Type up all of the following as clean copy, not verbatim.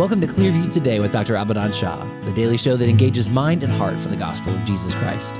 Welcome to Clearview Today with Dr. Abadan Shah, the daily show that engages mind and heart for the gospel of Jesus Christ.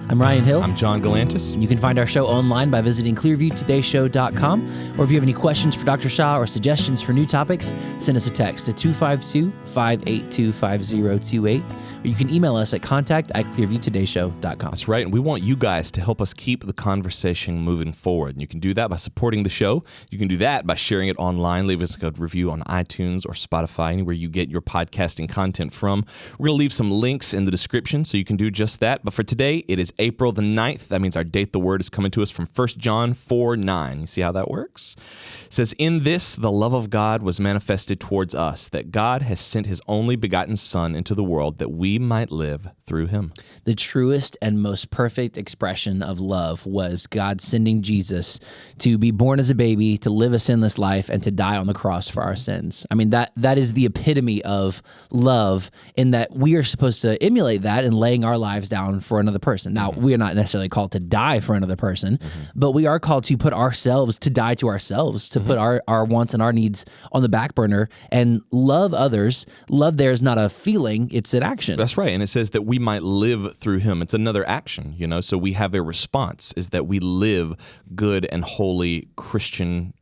I'm Ryan Hill. I'm John Galantis. You can find our show online by visiting clearviewtodayshow.com, or if you have any questions for Dr. Shah or suggestions for new topics, send us a text to 252-582-5028, or you can email us at contact@clearviewtodayshow.com. That's right, and we want you guys to help us keep the conversation moving forward. And you can do that by supporting the show. You can do that by sharing it online. Leave us a good review on iTunes or Spotify, anywhere you get your podcasting content from. We're going to leave some links in the description so you can do just that. But for today, it is April the 9th. That means our date the word is coming to us from 1 John 4:9. You see how that works? It says, "In this the love of God was manifested towards us, that God has sent his only begotten Son into the world that we might live through him." The truest and most perfect expression of love was God sending Jesus to be born as a baby, to live a sinless life, and to die on the cross for our sins. I mean, that is the epitome of love, in that we are supposed to emulate that in laying our lives down for another person. Now, we are not necessarily called to die for another person, but we are called to put ourselves, to die to ourselves, to put our wants and our needs on the back burner and love others. Love there is not a feeling, it's an action. That's right. And it says that we might live through him. It's another action, you know? So we have a response, is that we live good and holy Christian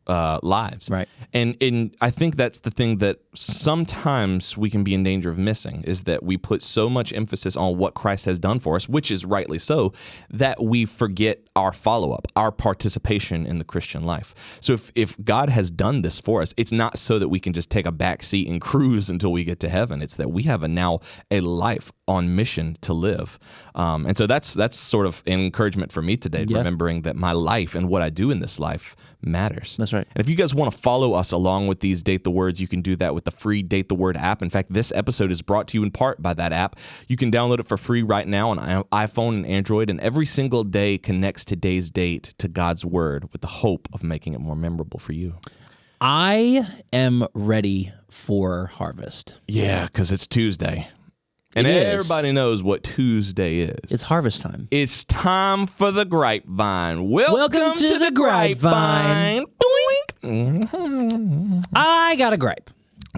lives. Right. And I think that's the thing that sometimes we can be in danger of missing, is that we put so much emphasis on what Christ has done for us, which is rightly so, that we forget our follow-up, our participation in the Christian life. So if God has done this for us, it's not so that we can just take a back seat and cruise until we get to heaven. It's that we have now a life on mission to live. And so that's sort of an encouragement for me today, remembering that my life and what I do in this life matters. That's right. And if you guys want to follow us along with these Date the Words, you can do that with the free Date the Word app. In fact, this episode is brought to you in part by that app. You can download it for free right now on iPhone and Android, and every single day connects today's date to God's Word with the hope of making it more memorable for you. I am ready for harvest. Yeah, because it's Tuesday. And It is. everybody knows what Tuesday is. It's harvest time. It's time for the grapevine. Welcome to the grapevine. Doink. I got a gripe.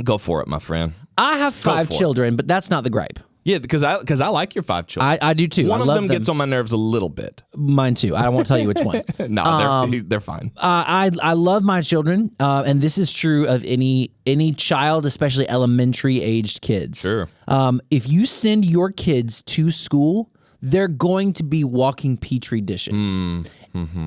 Go for it, my friend. I have 5 for it. children, but that's not the gripe. Yeah, because I like your 5 children. I do too. One I of love them gets on my nerves a little bit. Mine too. I won't tell you which one. No, they're fine. I love my children, and this is true of any child, especially elementary aged kids. Sure. If you send your kids to school, they're going to be walking petri dishes.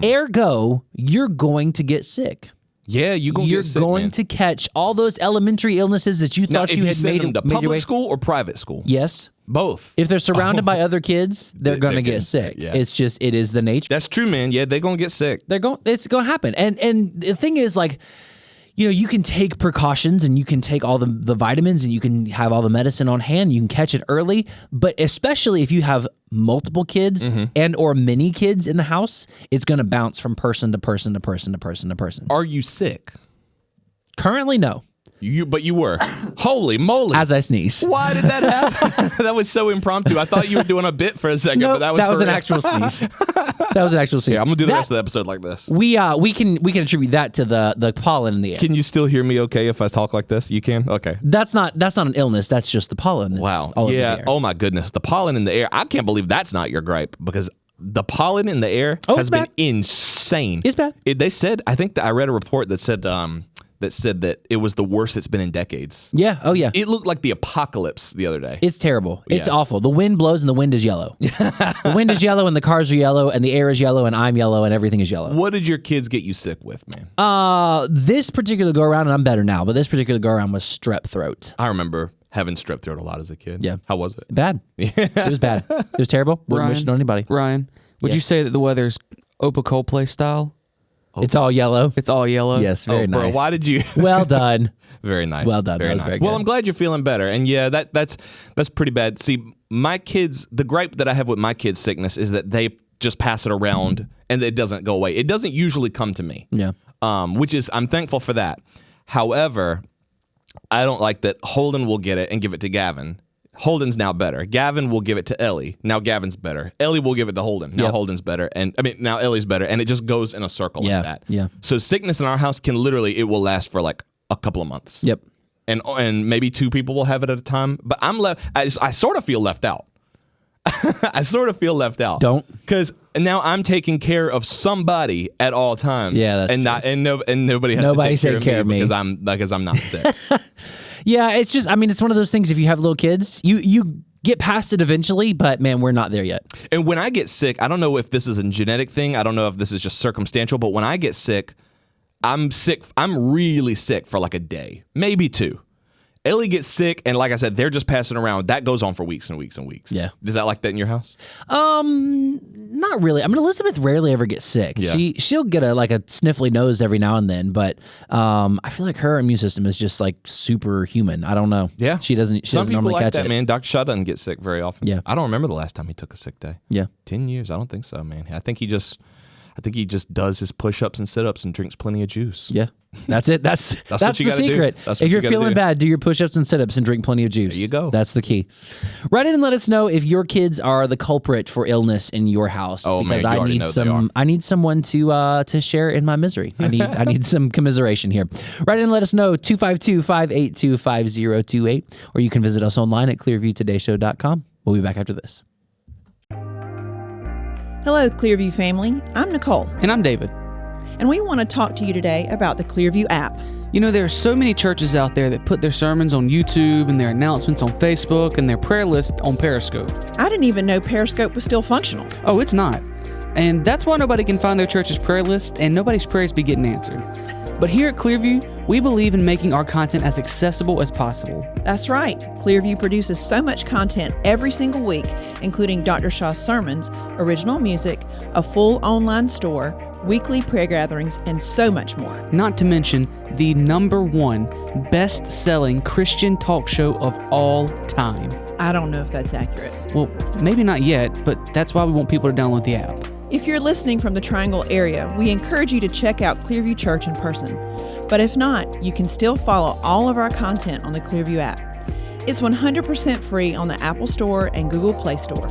Ergo, you're going to get sick. Yeah, you're You're get sick, going man. to catch all those elementary illnesses that you Now, thought if you had send made them to made your way. public school or private school? Yes. Both. If they're surrounded by other kids, they're going to getting get sick. sick, yeah. It is the nature. That's true, man. Yeah, they're going to get sick. It's going to happen. And the thing is, like, you know, you can take precautions and you can take all the vitamins and you can have all the medicine on hand. You can catch it early, but especially if you have multiple kids and or many kids in the house, it's going to bounce from person to person to person to person to person. Are you sick? Currently, no. But you were. Holy moly. As I sneeze. Why did that happen? That was so impromptu. I thought you were doing a bit for a second, No, but that was an actual sneeze. That was an actual sneeze. Yeah, I'm going to do the rest of the episode like this. We can attribute that to the pollen in the air. Can you still hear me okay if I talk like this? You can? Okay. That's not an illness. That's just the pollen. That's Wow. all over the Yeah. air. Oh, my goodness. The pollen in the air. I can't believe that's not your gripe, because the pollen in the air Oh, has it's been bad. insane. It's bad. They said, I think that I read a report that said that it was the worst it's been in decades. Yeah. Oh, yeah. It looked like the apocalypse the other day. It's terrible. It's Yeah. awful. The wind blows and the wind is yellow. The wind is yellow and the cars are yellow and the air is yellow and I'm yellow and everything is yellow. What did your kids get you sick with, man? This particular go around, and I'm better now, but this particular go around was strep throat. I remember having strep throat a lot as a kid. Yeah. How was it? Bad. It was bad. It was terrible. Wouldn't wish it on anybody. Ryan, would Yeah. you say that the weather's Opa Coldplay style? It's all yellow. It's all yellow? Yes, very Bro, nice. why did you? Well done. Very nice. Well done. Very That was nice. very Well, good. I'm glad you're feeling better. And yeah, that's pretty bad. See, my kids, the gripe that I have with my kids' sickness is that they just pass it around and it doesn't go away. It doesn't usually come to me. Yeah. Which is, I'm thankful for that. However, I don't like that Holden will get it and give it to Gavin. Holden's now better. Gavin will give it to Ellie. Now Gavin's better. Ellie will give it to Holden. Now Yep. Holden's better. And I mean, now Ellie's better. And it just goes in a circle Yeah, like that. yeah. So sickness in our house can literally, it will last for like a couple of months. Yep. and maybe 2 people will have it at a time. But I'm left. I sort of feel left out. I sort of feel left out. Don't, because now I'm taking care of somebody at all times. Yeah, that's true. Nobody has to take care of me because I'm not sick. Yeah, it's just, I mean, it's one of those things. If you have little kids, you get past it eventually, but man, we're not there yet. And when I get sick, I don't know if this is a genetic thing. I don't know if this is just circumstantial, but when I get sick, I'm really sick for like a day, maybe 2. Ellie gets sick, and like I said, they're just passing around. That goes on for weeks and weeks and weeks. Yeah. Is that like that in your house? Not really. I mean, Elizabeth rarely ever gets sick. Yeah. She'll get a sniffly nose every now and then, but I feel like her immune system is just like superhuman. I don't know. Yeah. She doesn't Some people normally like catch that, it. man. Dr. Shah doesn't get sick very often. Yeah. I don't remember the last time he took a sick day. Yeah. 10 years? I don't think so, man. I think he just does his push-ups and sit-ups and drinks plenty of juice. Yeah. That's it. That's what the you gotta do. secret. That's what if you you're gotta feeling do. bad, do your push-ups and sit-ups and drink plenty of juice. There you go. That's the key. Write in and let us know if your kids are the culprit for illness in your house. Oh, man, because you I already need know they are. I need someone to share in my misery. I need some commiseration here. Write in and let us know 252-582-5028, or you can visit us online at clearviewtodayshow.com. We'll be back after this. Hello, Clearview family. I'm Nicole, And I'm David. and we want to talk to you today about the Clearview app. You know, there are so many churches out there that put their sermons on YouTube and their announcements on Facebook and their prayer list on Periscope. I didn't even know Periscope was still functional. Oh, it's not. And that's why nobody can find their church's prayer list and nobody's prayers be getting answered. But here at Clearview, we believe in making our content as accessible as possible. That's right. Clearview produces so much content every single week, including Dr. Shah's sermons, original music, a full online store, weekly prayer gatherings, and so much more. Not to mention the #1 best-selling Christian talk show of all time. I don't know if that's accurate. Well, maybe not yet, but that's why we want people to download the app. If you're listening from the Triangle area, we encourage you to check out Clearview Church in person. But if not, you can still follow all of our content on the Clearview app. It's 100% free on the Apple Store and Google Play Store.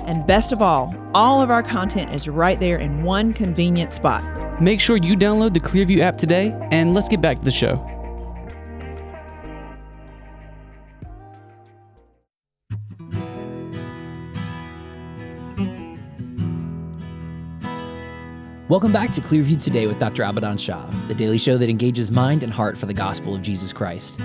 And best of all of our content is right there in one convenient spot. Make sure you download the Clearview app today, and let's get back to the show. Welcome back to Clearview Today with Dr. Abadan Shah, the daily show that engages mind and heart for the gospel of Jesus Christ.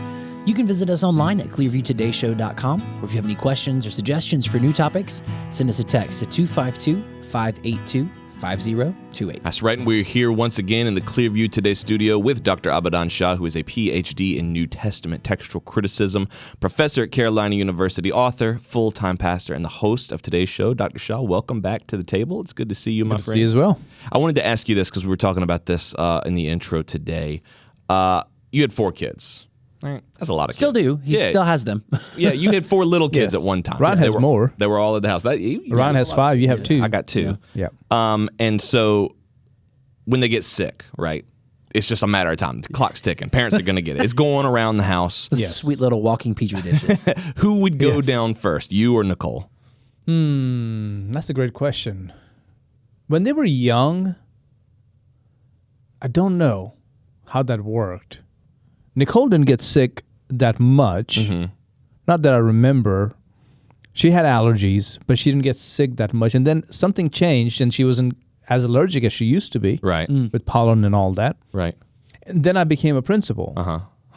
You can visit us online at clearviewtodayshow.com, or if you have any questions or suggestions for new topics, send us a text to 252-582-5028. That's right, and we're here once again in the Clearview Today studio with Dr. Abadan Shah, who is a PhD in New Testament textual criticism, professor at Carolina University, author, full-time pastor, and the host of today's show. Dr. Shah, welcome back to the table. It's good to see you, my friend. See you as well. I wanted to ask you this because we were talking about this in the intro today. You had 4 kids. Right. That's a lot of Still kids. do. He still has them. Yeah, you had 4 little kids Yes. at one time. Ron has more. They were all at the house. Ron has 5. You have 2. I got 2. Yeah. And so when they get sick, right, it's just a matter of time. The clock's ticking. Parents are going to get it. It's going around the house. Yes. Sweet little walking petri dishes. Who would go down first, you or Nicole? That's a great question. When they were young, I don't know how that worked. Nicole didn't get sick that much. Not that I remember. She had allergies, but she didn't get sick that much. And then something changed, and she wasn't as allergic as she used to be. Right. With pollen and all that. Right. And then I became a principal.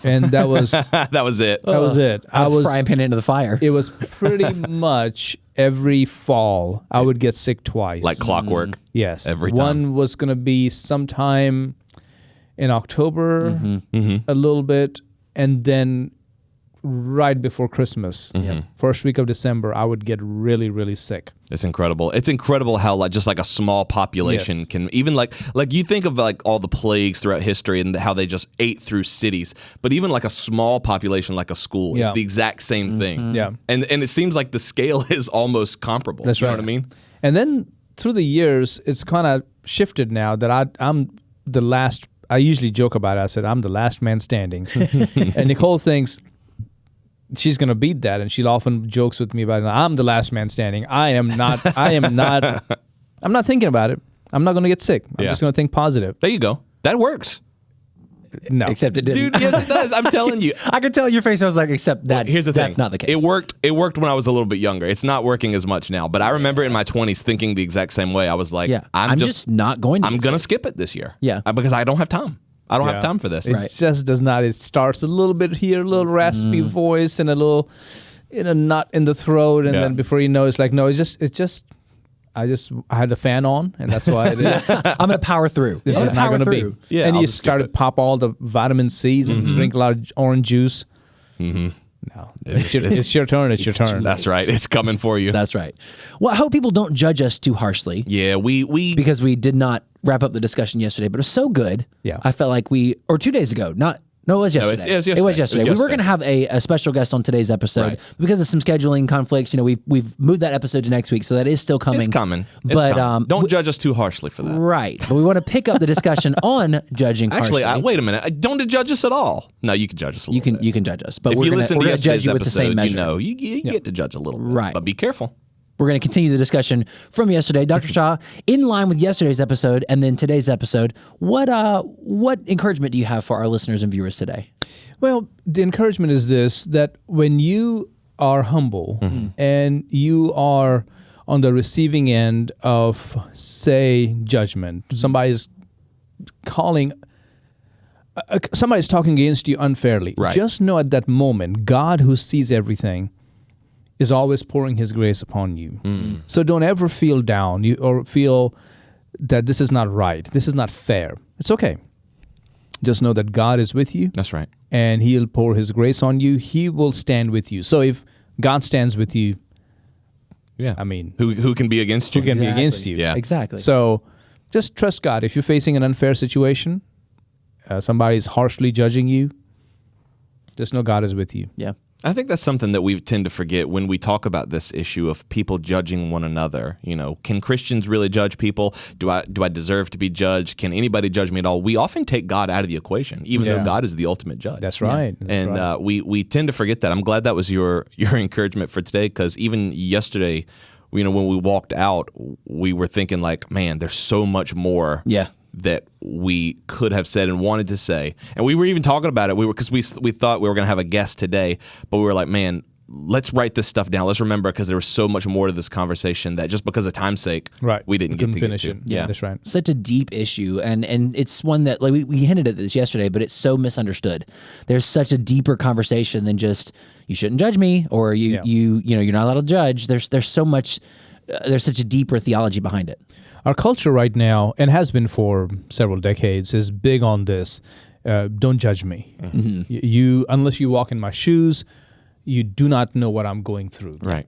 And that was That was it. that was it. I was frying pan into the fire. It was pretty much every fall I would get sick twice. Like clockwork. Yes. every time. One was going to be sometime in October, a little bit, and then right before Christmas, first week of December, I would get really, really sick. It's incredible. It's incredible how just a small population Yes. can even like you think of all the plagues throughout history and how they just ate through cities, but even a small population like a school, it's Yeah. the exact same thing. Yeah. And it seems like the scale is almost comparable. That's you right. know what I mean? And then through the years, it's kind of shifted now that I'm the last. I usually joke about it. I said, I'm the last man standing. And Nicole thinks she's going to beat that. And she often jokes with me about it. I'm the last man standing. I'm not thinking about it. I'm not going to get sick. I'm Yeah. just going to think positive. There you go. That works. No. Except it didn't. Dude, yes, it does. I'm telling you. I could tell in your face. I was like, except that. Here's the thing. That's not the case. It worked when I was a little bit younger. It's not working as much now. But I remember in my 20s thinking the exact same way. I was like, Yeah. I'm just not going to. I'm going to skip it this year. Yeah. Because I don't have time. I don't have time for this. It just does not. It starts a little bit here, a little raspy voice, and a little knot in the throat, and then before you know, it's like, no, it's just. I had the fan on, and that's why it is. I'm going to power through. This is not going to be. Yeah, and I'll you just start to pop all the vitamin C's and drink a lot of orange juice. No, it's your turn. It's your turn. That's right. It's coming for you. That's right. Well, I hope people don't judge us too harshly. Yeah, we Because we did not wrap up the discussion yesterday, but it was so good. Yeah. I felt like or 2 days ago, it was yesterday. it was yesterday. It was yesterday. It was We were yesterday. going to have a special guest on today's episode Right. because of some scheduling conflicts. We've moved that episode to next week, so that is still coming. It's coming. But don't judge us too harshly for that. right. But we want to pick up the discussion on judging Actually, harshly. wait a minute. Don't judge us at all. No, you can judge us a little bit. You can judge us, but If we're you gonna, listen we're to gonna judge yesterday's you with the same episode, measure. you get to judge a little bit. Right. But be careful. We're going to continue the discussion from yesterday. Dr. Shah, in line with yesterday's episode and then today's episode, what encouragement do you have for our listeners and viewers today? Well, the encouragement is this, that when you are humble and you are on the receiving end of, say, judgment, somebody's somebody's talking against you unfairly. Right. Just know at that moment, God, who sees everything, is always pouring his grace upon you. So don't ever feel down or feel that this is not right, this is not fair. It's okay. Just know that God is with you. That's right. And he'll pour his grace on you. He will stand with you. So if God stands with you, Yeah. I mean, who can be against you? who can be against you? Yeah. Exactly. So just trust God. If you're facing an unfair situation, somebody's harshly judging you, just know God is with you. Yeah. I think that's something that we tend to forget when we talk about this issue of people judging one another. Can Christians really judge people? Do I deserve to be judged? Can anybody judge me at all? We often take God out of the equation, even though God is the ultimate judge. That's right. That's And right. we tend to forget that. I'm glad that was your encouragement for today, because even yesterday, when we walked out, we were thinking like, man, there's so much more. Yeah. That we could have said and wanted to say, and we were even talking about it. Because we thought we were going to have a guest today, but we were like, man, let's write this stuff down. Let's remember, because there was so much more to this conversation that just because of time's sake, we didn't get to finish get it. to. Yeah, that's right. Such a deep issue, and it's one that, like, we hinted at this yesterday, but it's so misunderstood. There's such a deeper conversation than just you shouldn't judge me, or you're not allowed to judge. There's so much. There's such a deeper theology behind it. Our culture right now, and has been for several decades, is big on this. Don't judge me. Mm-hmm. You, unless you walk in my shoes, you do not know what I'm going through. Right.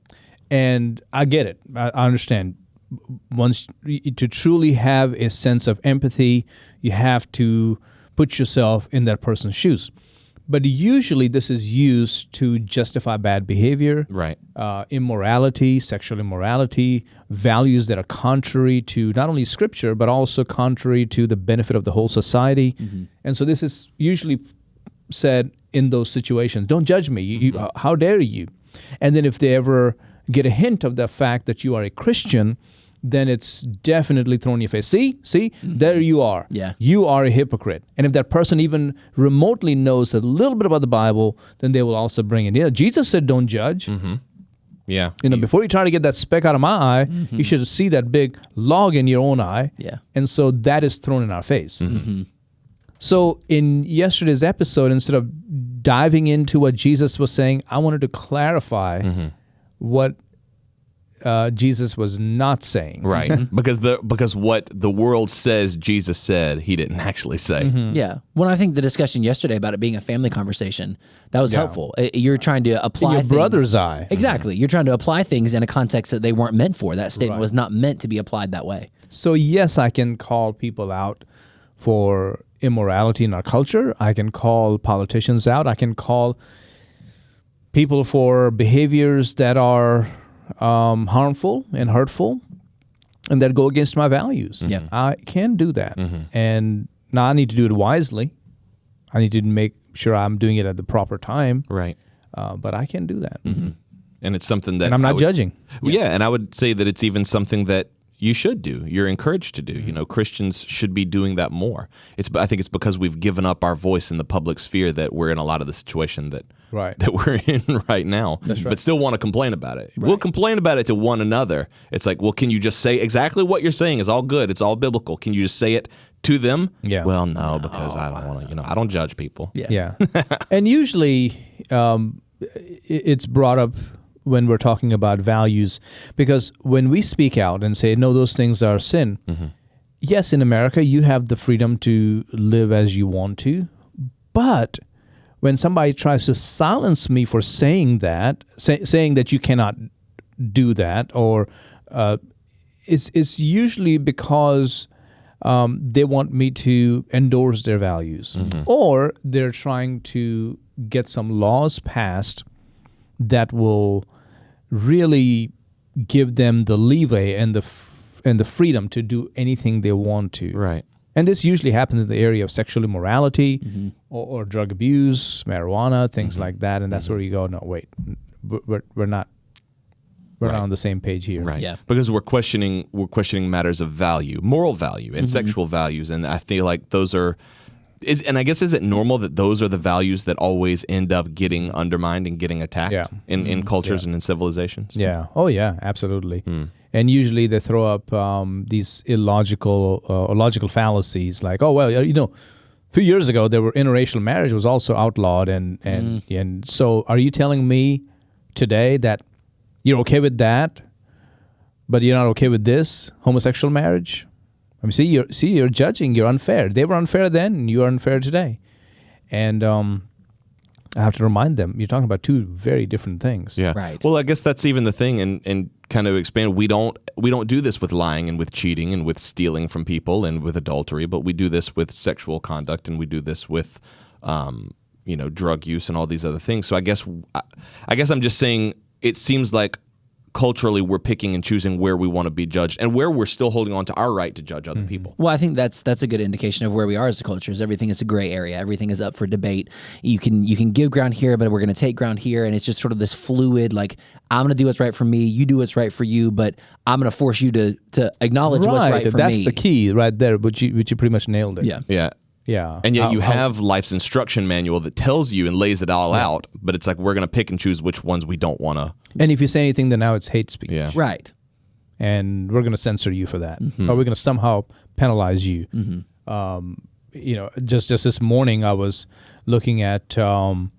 And I get it. I understand. Once to truly have a sense of empathy, you have to put yourself in that person's shoes. But usually this is used to justify bad behavior, Right. Immorality, sexual immorality, values that are contrary to not only Scripture, but also contrary to the benefit of the whole society. Mm-hmm. And so this is usually said in those situations. Don't judge me. How dare you? And then if they ever get a hint of the fact that you are a Christian, then it's definitely thrown in your face. See, there you are. Yeah. You are a hypocrite. And if that person even remotely knows a little bit about the Bible, then they will also bring it. Jesus said, don't judge. Yeah. Before you try to get that speck out of my eye, you should see that big log in your own eye. Yeah. And so that is thrown in our face. So in yesterday's episode, instead of diving into what Jesus was saying, I wanted to clarify what Jesus was not saying. Right. because what the world says Jesus said, he didn't actually say. Yeah. Well, I think the discussion yesterday about it being a family conversation, that was helpful. You're trying to apply In your things. brother's eye. Exactly. You're trying to apply things in a context that they weren't meant for. That statement was not meant to be applied that way. So yes, I can call people out for immorality in our culture. I can call politicians out. I can call people for behaviors that are harmful and hurtful and that go against my values. Yeah. I can do that. And now I need to do it wisely. I need to make sure I'm doing it at the proper time. Right. But I can do that. And it's something that And I'm not judging. Yeah, and I would say that it's even something that you should do. You're encouraged to do. You know, Christians should be doing that more. I think it's because we've given up our voice in the public sphere that we're in a lot of the situation that we're in right now. That's right. But still want to complain about it. We'll complain about it to one another. It's like, well, can you just say exactly what you're saying is all good. It's all biblical. Can you just say it to them? Yeah. Well, no, because I don't want to. I don't judge people. Yeah. And usually, it's brought up when we're talking about values, because when we speak out and say, no, those things are sin, yes, in America, you have the freedom to live as you want to, but when somebody tries to silence me for saying that, saying that you cannot do that, or it's usually because they want me to endorse their values, or they're trying to get some laws passed that will really give them the leeway and the freedom to do anything they want to. Right. And this usually happens in the area of sexual immorality or drug abuse, marijuana, things like that. And that's where you go, no, wait, we're not on the same page here. Right. Yeah. Because we're questioning matters of value, moral value, and sexual values, and I feel like those are. And I guess, is it normal that those are the values that always end up getting undermined and getting attacked in cultures and in civilizations? Yeah. Oh, yeah, absolutely. And usually they throw up these illogical fallacies like, oh, well, a few years ago, there were interracial marriage was also outlawed. And so are you telling me today that you're okay with that, but you're not okay with this, homosexual marriage? I mean, you're judging. You're unfair. They were unfair then, and you are unfair today. And I have to remind them, you're talking about two very different things. Yeah. Right. Well, I guess that's even the thing, and kind of expand. We don't do this with lying and with cheating and with stealing from people and with adultery, but we do this with sexual conduct, and we do this with, drug use and all these other things. So I guess I'm just saying, it seems like culturally we're picking and choosing where we want to be judged and where we're still holding on to our right to judge other people. Well, I think that's a good indication of where we are as a culture. Is everything is a gray area. Everything is up for debate. You can give ground here, but we're going to take ground here, and it's just sort of this fluid. Like, I'm going to do what's right for me. You do what's right for you, but I'm going to force you to acknowledge what's right for me. That's the key right there. Which you pretty much nailed it. Yeah. Yeah. Yeah. And yet you have life's instruction manual that tells you and lays it all out, but it's like we're going to pick and choose which ones we don't want to. And if you say anything, then now it's hate speech. Yeah. Right. And we're going to censor you for that. Or we're going to somehow penalize you. Just this morning I was looking at the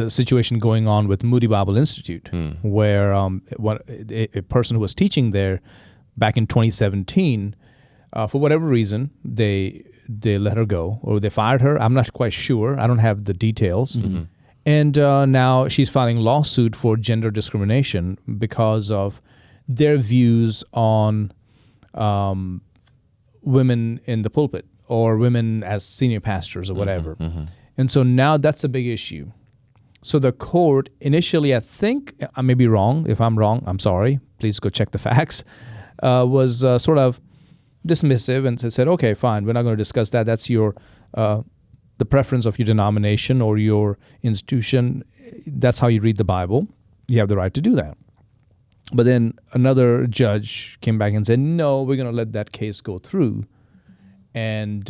situation going on with Moody Bible Institute, where a person who was teaching there back in 2017, for whatever reason, they let her go or they fired her. I'm not quite sure. I don't have the details. And now she's filing lawsuit for gender discrimination because of their views on women in the pulpit or women as senior pastors or whatever. And so now that's a big issue. So the court initially, I think, I may be wrong. If I'm wrong, I'm sorry. Please go check the facts. Was sort of dismissive and said, okay, fine, we're not going to discuss that. That's your the preference of your denomination or your institution. That's how you read the Bible. You have the right to do that. But then another judge came back and said, no, we're going to let that case go through, and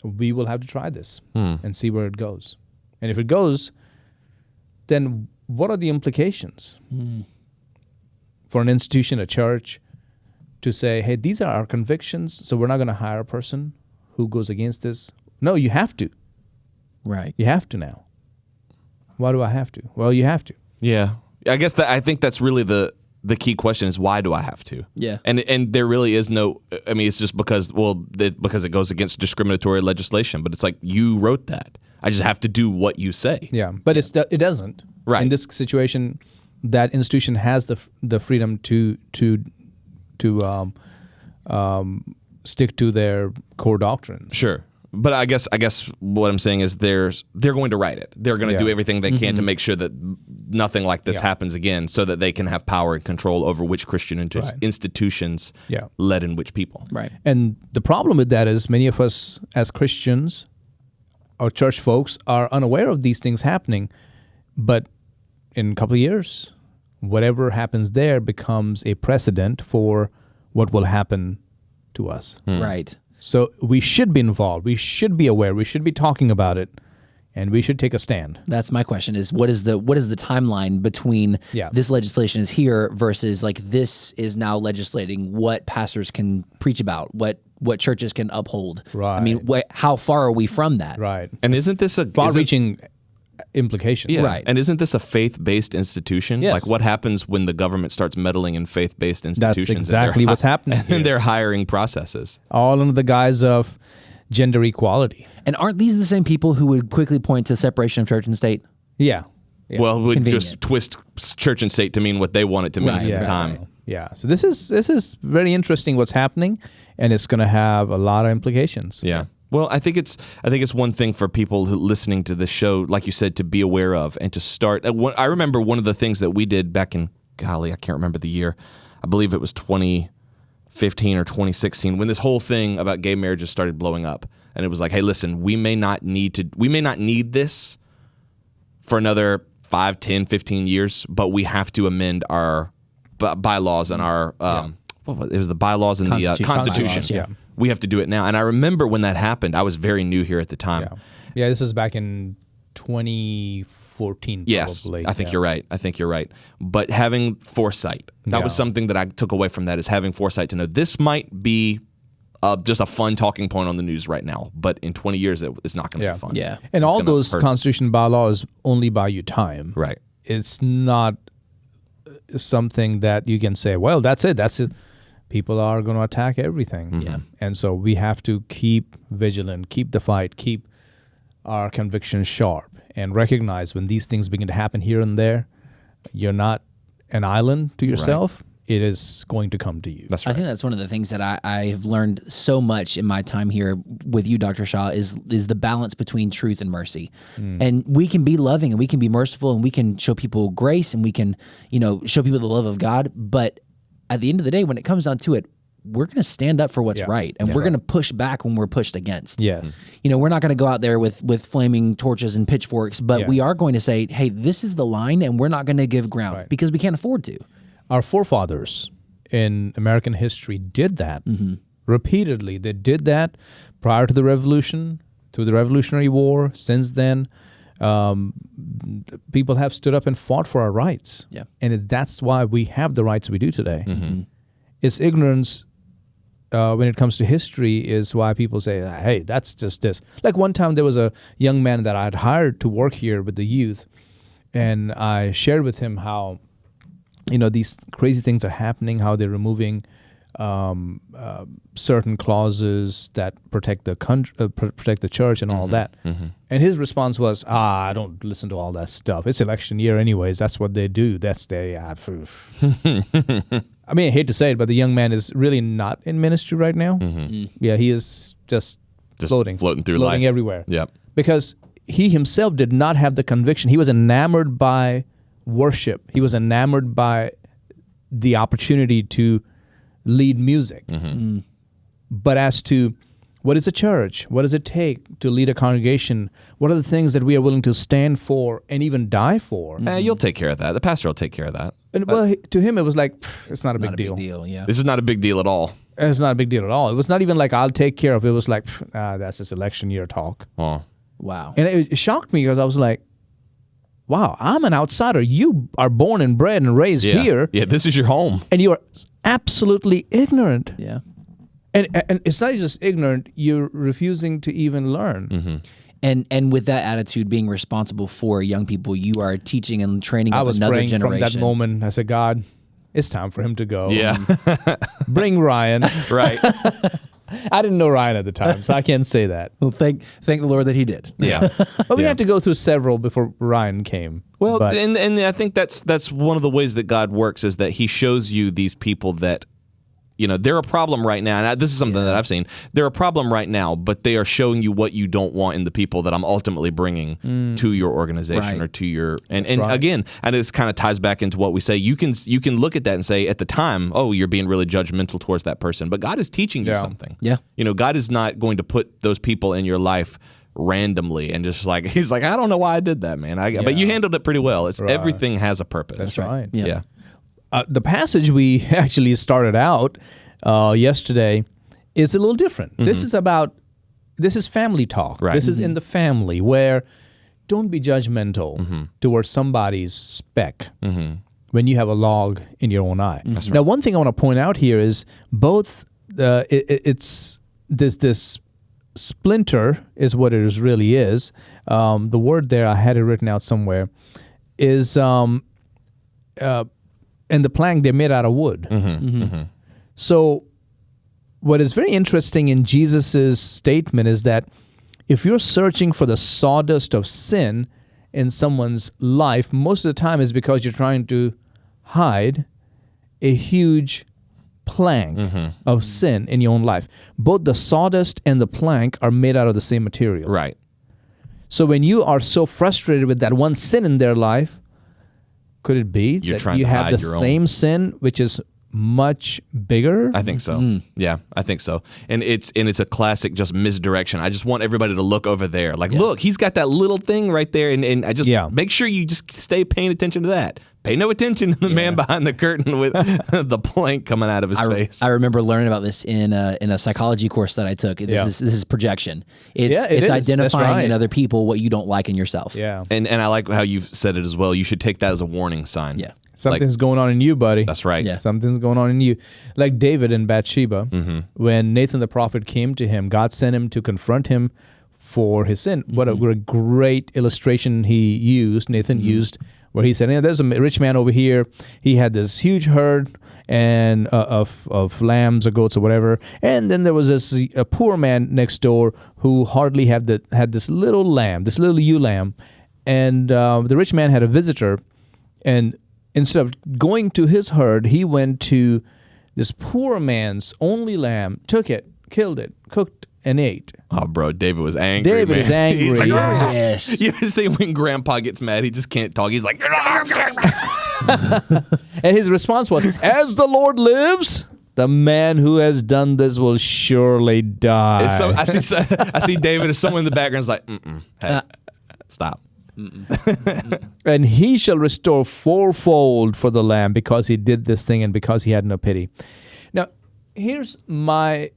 we will have to try this and see where it goes. And if it goes, then what are the implications for an institution, a church, to say, hey, these are our convictions, so we're not going to hire a person who goes against this? No, you have to. Right. You have to now. Why do I have to? Well, you have to. Yeah. I guess I think that's really the key question is, why do I have to? Yeah. And there really is no, I mean, it's just because it goes against discriminatory legislation, but it's like, you wrote that. I just have to do what you say. Yeah, but it doesn't. Right. In this situation, that institution has the freedom to stick to their core doctrines. Sure. But I guess what I'm saying is they're going to write it. They're going to do everything they can to make sure that nothing like this happens again, so that they can have power and control over which Christian institutions led in which people. Right. And the problem with that is many of us as Christians or church folks are unaware of these things happening. But in a couple of years, whatever happens there becomes a precedent for what will happen to us. Right. So we should be involved. We should be aware. We should be talking about it, and we should take a stand. That's my question: is what is the timeline between this legislation is here versus like this is now legislating what pastors can preach about, what churches can uphold. Right. I mean, how far are we from that? Right. And isn't this a Far-reaching implications. Yeah. Right. And isn't this a faith-based institution? Yes. Like what happens when the government starts meddling in faith-based institutions? That's exactly what's happening here. And their hiring processes. All under the guise of gender equality. And aren't these the same people who would quickly point to separation of church and state? Yeah. Well, we Convenient. just twist church and state to mean what they want it to mean Right. at the time. Yeah. So this is very interesting what's happening, and it's going to have a lot of implications. Yeah. Well, I think it's one thing for people who listening to this show, like you said, to be aware of and to start. I remember one of the things that we did back in, golly, I can't remember the year. I believe it was 2015 or 2016 when this whole thing about gay marriages started blowing up, and it was like, hey, listen, we may not need this for another 5, 10, 15 years, but we have to amend our bylaws and our it was the bylaws and the Constitution. Bylaws, yeah. We have to do it now. And I remember when that happened, I was very new here at the time. Yeah, this is back in 2014, Yes, probably. I think you're right. But having foresight, that was something that I took away from that, is having foresight to know this might be just a fun talking point on the news right now, but in 20 years, it's not going to be fun. Yeah. And It's all gonna those hurt us. constitution bylaws only buy you time. Right. It's not something that you can say, well, that's it. People are going to attack everything. Yeah. And so we have to keep vigilant, keep the fight, keep our convictions sharp, and recognize when these things begin to happen here and there, you're not an island to yourself. It is going to come to you. That's I right. think that's one of the things that I have learned so much in my time here with you, Dr. Shah, is the balance between truth and mercy. And we can be loving and we can be merciful and we can show people grace and we can, show people the love of God. But at the end of the day, when it comes down to it, we're going to stand up for what's right. And we're going to push back when we're pushed against. Yes. We're not going to go out there with flaming torches and pitchforks, but we are going to say, hey, this is the line and we're not going to give ground because we can't afford to. Our forefathers in American history did that repeatedly. They did that prior to the Revolution, through the Revolutionary War. Since then, people have stood up and fought for our rights. Yeah. And that's why we have the rights we do today. It's ignorance when it comes to history is why people say, hey, that's just this. Like one time there was a young man that I had hired to work here with the youth, and I shared with him how these crazy things are happening, how they're removing certain clauses that protect the protect the church and all that. And his response was, I don't listen to all that stuff. It's election year anyways. That's what they do. That's their... I mean, I hate to say it, but the young man is really not in ministry right now. Yeah, he is just floating through life. everywhere. Yep. Because he himself did not have the conviction. He was enamored by worship. He was enamored by the opportunity to lead music. But as to what is a church? What does it take to lead a congregation? What are the things that we are willing to stand for and even die for? You'll take care of that. The pastor will take care of that. And to him, it was like, it's not a big deal. Yeah. This is not a big deal at all. It's not a big deal at all. It was not even like, I'll take care of it. It was like, that's just election year talk. Oh. Wow. And it shocked me because I was like, wow, I'm an outsider. You are born and bred and raised here. Yeah, this is your home. And you are absolutely ignorant. Yeah. And it's not just ignorant, you're refusing to even learn. And with that attitude, being responsible for young people, you are teaching and training I up was another praying generation. from that moment. I said, God, it's time for him to go. Yeah. Bring Ryan. Right. I didn't know Ryan at the time, so I can't say that. Well, thank the Lord that he did. Yeah. But we had to go through several before Ryan came. Well, But- and I think that's one of the ways that God works is that he shows you these people that, they're a problem right now. And this is something that I've seen. They're a problem right now, but they are showing you what you don't want in the people that I'm ultimately bringing to your organization or to your... And again, and this kind of ties back into what we say. You can look at that and say, at the time, oh, you're being really judgmental towards that person. But God is teaching you something. Yeah. God is not going to put those people in your life randomly and just he's like, I don't know why I did that, man. But you handled it pretty well. Everything has a purpose. That's right. Yeah. the passage we actually started out yesterday is a little different. This is family talk. Right. This is in the family where don't be judgmental towards somebody's speck when you have a log in your own eye. Now, one thing I want to point out here is both it's this splinter is what it really is. The word there, I had it written out somewhere, is and the plank they're made out of wood. So what is very interesting in Jesus's statement is that if you're searching for the sawdust of sin in someone's life, most of the time is because you're trying to hide a huge plank of sin in your own life. Both the sawdust and the plank are made out of the same material. Right. So when you are so frustrated with that one sin in their life, could it be You're that trying you to have hide the your own. same sin, which is much bigger? I think so. Yeah, I think so. And it's a classic just misdirection. I just want everybody to look over there. Like, look, he's got that little thing right there. And I just make sure you just stay paying attention to that. Pay no attention to the man behind the curtain with the plank coming out of his face. I remember learning about this in a psychology course that I took. This is projection. It's identifying in other people what you don't like in yourself. Yeah. And I like how you've said it as well. You should take that as a warning sign. Yeah. Something's going on in you, buddy. That's right. Yeah. Something's going on in you. Like David and Bathsheba, when Nathan the prophet came to him, God sent him to confront him for his sin. What a great illustration Nathan used, where he said, there's a rich man over here. He had this huge herd and of lambs or goats or whatever. And then there was a poor man next door who hardly had this little lamb, this little ewe lamb. And the rich man had a visitor, and instead of going to his herd, he went to this poor man's only lamb, took it, killed it, cooked, and ate. Oh, bro, David was angry. David is angry. He's like, Yes. You ever see when Grandpa gets mad, he just can't talk. He's like, And his response was, as the Lord lives, the man who has done this will surely die. So I see David as someone in the background is like, hey, stop. And he shall restore fourfold for the lamb because he did this thing and because he had no pity. Now, here's my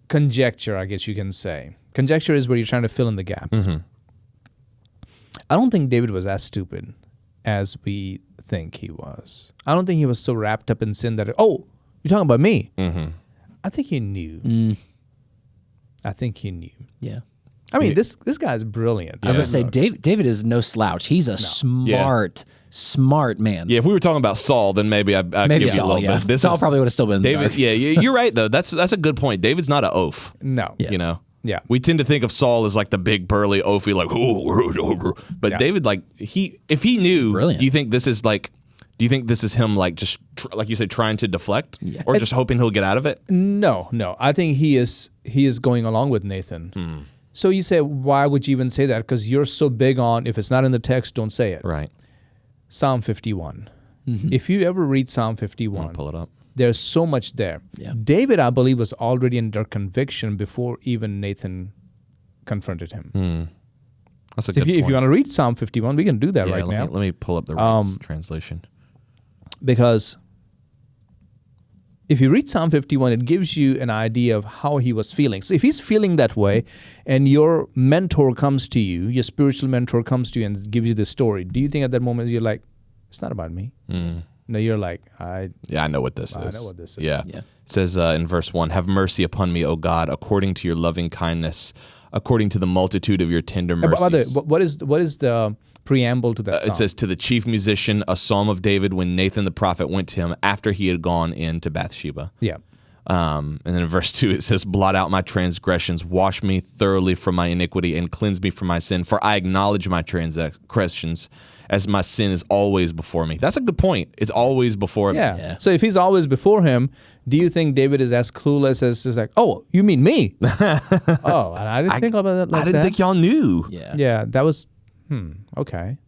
conjecture, I guess you can say. Conjecture is where you're trying to fill in the gaps. I don't think David was as stupid as we think he was. I don't think he was so wrapped up in sin that, you're talking about me. I think he knew. I think he knew. Yeah. I mean, this guy's brilliant. I was going to say, David is no slouch. He's a smart man. Yeah, if we were talking about Saul, then maybe I'd Maybe give you a Saul, little bit. Saul probably would have still been David. there. Yeah, you're right though. That's a good point. David's not an oaf. No. You know. Yeah. We tend to think of Saul as like the big burly oafy, like, but David, like if he knew, Brilliant. do you think this is him like just like you said, trying to deflect, or just hoping he'll get out of it? No. I think he is going along with Nathan. So you say, why would you even say that? Because you're so big on, if it's not in the text, don't say it. Right. Psalm 51. If you ever read Psalm 51, Pull it up. there's so much there. Yeah. David, I believe, was already under conviction before even Nathan confronted him. That's a So good if you point. want to read Psalm 51, we can do that right now. Let me pull up the right translation. Because if you read Psalm 51, it gives you an idea of how he was feeling. So if he's feeling that way and your mentor comes to you, your spiritual mentor comes to you and gives you this story, do you think at that moment you're like, it's not about me? No, you're like, I know what this is. I know what this is. Yeah. It says in verse 1, have mercy upon me, O God, according to your loving kindness, according to the multitude of your tender mercies. By the way, what is the preamble to that psalm? It says, to the chief musician, a psalm of David when Nathan the prophet went to him after he had gone into Bathsheba. Yeah. And then in verse 2, it says, blot out my transgressions, wash me thoroughly from my iniquity, and cleanse me from my sin, for I acknowledge my transgressions, as my sin is always before me. That's a good point. It's always before me. Yeah. So if he's always before him, do you think David is as clueless as just like, oh, you mean me? I didn't think about that like that. I didn't think y'all knew. Yeah. Yeah, that was, okay.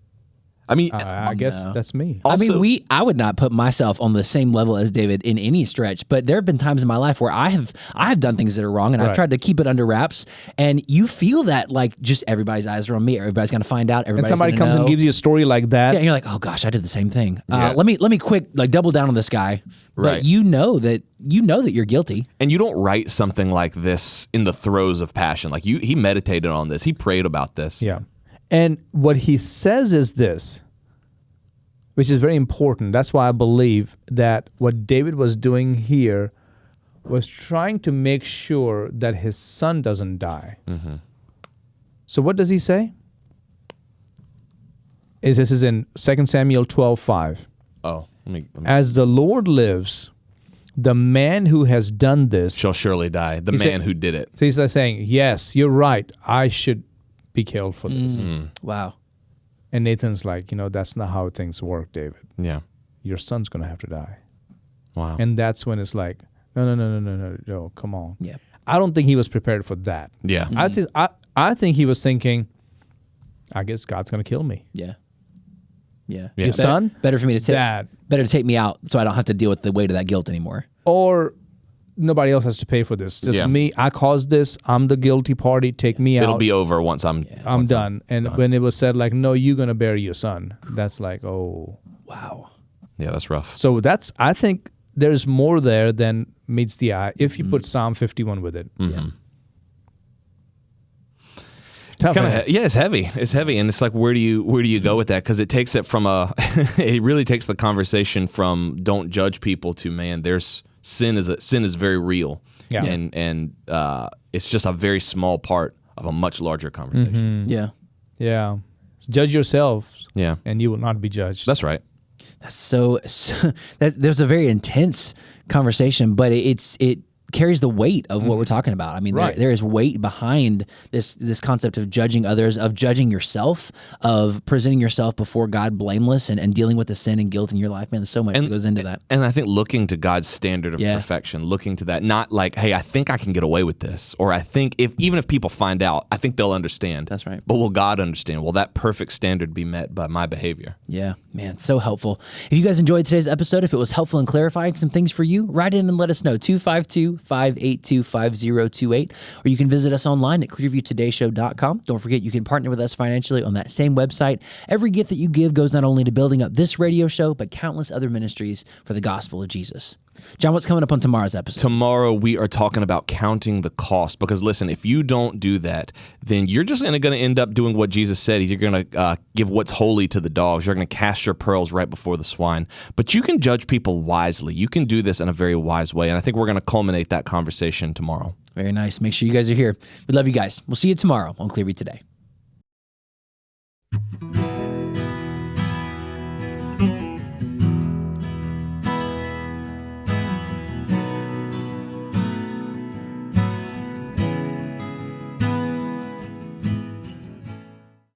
I mean, I guess that's me. Also- I would not put myself on the same level as David in any stretch, but there have been times in my life where I have done things that are wrong, and I've Right. tried to keep it under wraps. And you feel that like just everybody's eyes are on me. Everybody's going to find out. And Everybody's somebody gonna comes know. and gives you a story like that. Yeah, and you're like, oh gosh, I did the same thing. Yeah. Let me quick like double down on this guy. Right. But you know that you're guilty. and you don't write something like this in the throes of passion. Like he meditated on this. He prayed about this. Yeah. And what he says is this, which is very important. That's why I believe that what David was doing here was trying to make sure that his son doesn't die. Mm-hmm. So what does he say? This is in 2 Samuel 12:5. Oh, let me As the Lord lives, the man who has done this. shall surely die. The He man said- who did it. So he's like saying, yes, you're right. I should be killed for this. Wow. And Nathan's like, that's not how things work, David. Yeah. Your son's going to have to die. Wow. And that's when it's like, no, come on. Yeah. I don't think he was prepared for that. yeah. I think he was thinking, I guess God's going to kill me. Yeah. Yeah. Yeah. Your son? Better for me to take Dad. better to take me out so I don't have to deal with the weight of that guilt anymore. Or nobody else has to pay for this. Just Yeah. me. I caused this. I'm the guilty party. Take me It'll out. be over once I'm done. And when it was said like, no, you're going to bury your son. That's like, oh. Wow. Yeah, that's rough. So I think there's more there than meets the eye if you put Psalm 51 with it. Mm-hmm. Tough, Kind man. of, yeah, it's heavy. It's heavy, and it's like, where do you go with that? Because it takes it from it really takes the conversation from don't judge people to, man, there's sin is very real, Yeah. and it's just a very small part of a much larger conversation. Yeah. Yeah. Judge yourselves, Yeah, and you will not be judged. that's right. That's so there's a very intense conversation, but it carries the weight of what we're talking about. I mean, Right. there is weight behind this concept of judging others, of judging yourself, of presenting yourself before God blameless and dealing with the sin and guilt in your life. Man, there's so much that goes into that. And I think looking to God's standard of Yeah. perfection, looking to that, not like, hey, I think I can get away with this, or I think even if people find out, I think they'll understand. That's right. But will God understand? Will that perfect standard be met by my behavior? Yeah, man, so helpful. If you guys enjoyed today's episode, if it was helpful in clarifying some things for you, write in and let us know, 252-582-5028, or you can visit us online at clearviewtodayshow.com. Don't forget, you can partner with us financially on that same website. Every gift that you give goes not only to building up this radio show, but countless other ministries for the gospel of Jesus. John, what's coming up on tomorrow's episode? Tomorrow, we are talking about counting the cost, because listen, if you don't do that, then you're just going to end up doing what Jesus said. You're going to give what's holy to the dogs. You're going to cast your pearls right before the swine. But you can judge people wisely. You can do this in a very wise way. And I think we're going to culminate that conversation tomorrow. Very nice. Make sure you guys are here. We love you guys. We'll see you tomorrow on Clearview Today.